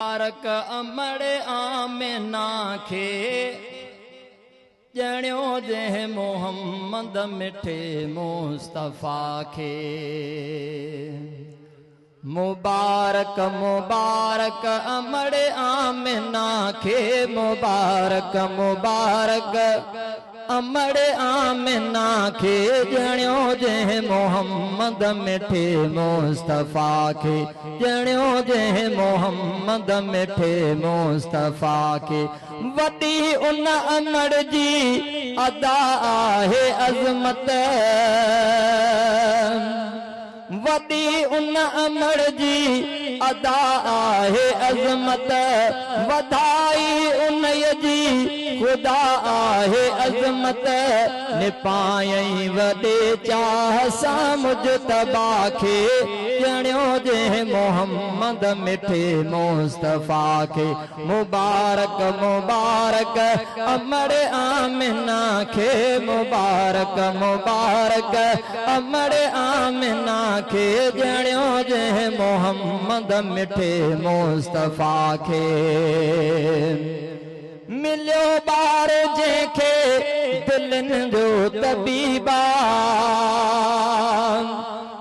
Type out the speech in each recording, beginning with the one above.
मुबारक अमड़ आमिना खे ॼणियो जंहिं मोहम्मद मिठे मुस्तफ़ा खे। मुबारक मुबारक अमड़ आमिना खे, मुबारक मुबारक अमड़ आमिना खे ॼणियो जंहिं मोहम्मद मिठे मुस्तफ़ा खे, ॼणियो जंहिं मोहम्मद मिठे मुस्तफ़ा खे। वॾी उन अमड़ जी अदा आहे अज़मत, वॾी उन अमड़ जी अदा आहे अज़मत, वधाई उन जी खुदा आहे अज़मत। निपायई वॾे चाह सां मुजतबा खे, ॼणियो जंहिं मोहम्मद मिठे मुस्तफ़ा खे। मुबारक मुबारक अमड़ आमिना खे, मुबारक मुबारक अमड़ आमिना खे ॼणियो जंहिं मोहम्मद मिठे मुस्तफ़ा खे। मिलियो ॿार जंहिंखे दिलनि जो तबीबा,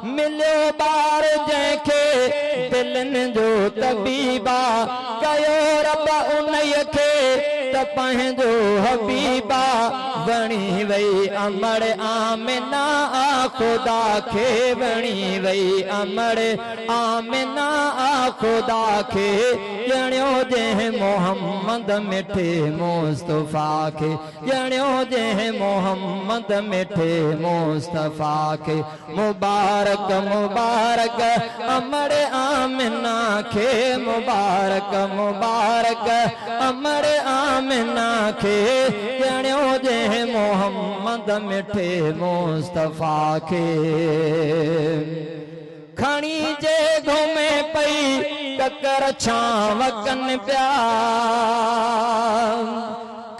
मिलियो ॿार जंहिंखे दिलनि जो तबीबा, कयो रब उन्हीअ खे त पंहिंजो हबीबा। वणी वई अमड़ आमिना आ खुदा खे, वणी वई अमड़ आमिना आ खुदा खे, ॼणियो जंहिं मोहम्मद मिठे मुस्तफ़ा खे, ॼणियो जंहिं मोहम्मद मिठे मुस्तफ़ा खे। मुबारक मुबारक अमड़ आमिना खे, मुबारक मुबारक अमड़ आमिना खे, ॼणियो जंहिं मोहम्मद मिठे मुस्तफ़ा खे। खणी जे घुमे पई ककर छांव कनि पिया,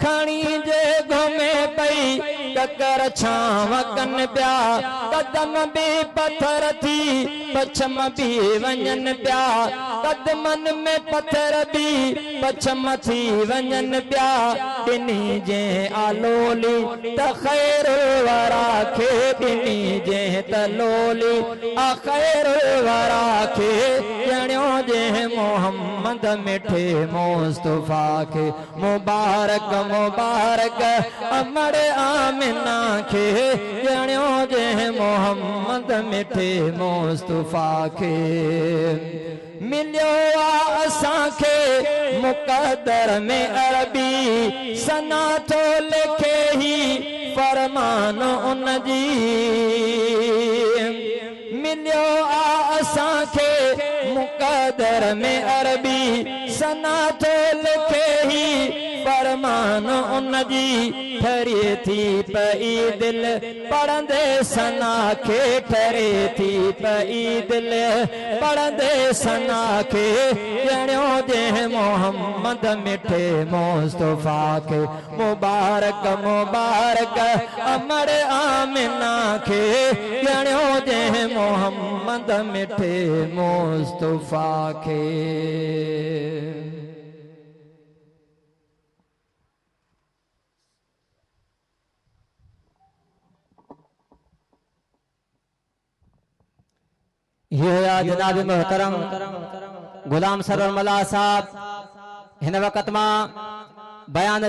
खणी जे घुमे पई ककर छांव कनि पिया। कदम बि पत्थर थी पछम बि वञनि पिया, कदमनि में पत्थर बि पछम थी वञनि पिया। ॾिनी जंहिं आलोली त ख़ैर वरा खे, ॾिनी जंहिं तलोली आ ख़ैर वरा खे, ॼणियो जंहिं मोहम्मद मिठे मुस्तफ़ा खे। मुबारक मुबारक अमड़ आमिना खे, ॼणियो जंहिं मोहम्मद मिठे मुस्तफ़ा खे। मिलियो आ असांखे मुक़दर में अरबी, सना थो लिखे ही फरमान उन जी। मिलियो आ असांखे मुक़दर में अरबी, सना थो लिखे ही फरमान उन जी। ठरे थी पई दिल पढ़ंदे सना खे, ठरे थी पई दिल पढ़ंदे सना खे, ॼणियो जंहिं मोहम्मद मिठे मुस्तफ़ा खे। मुबारक मुबारक अमड़ आमिना खे, ॼणियो जंहिं मोहम्मद मिठे मुस्तफ़ा खे। ये जनाब मोहतरम गुलाम सरवर मल्ला साहब हिन वक़्त मां बयान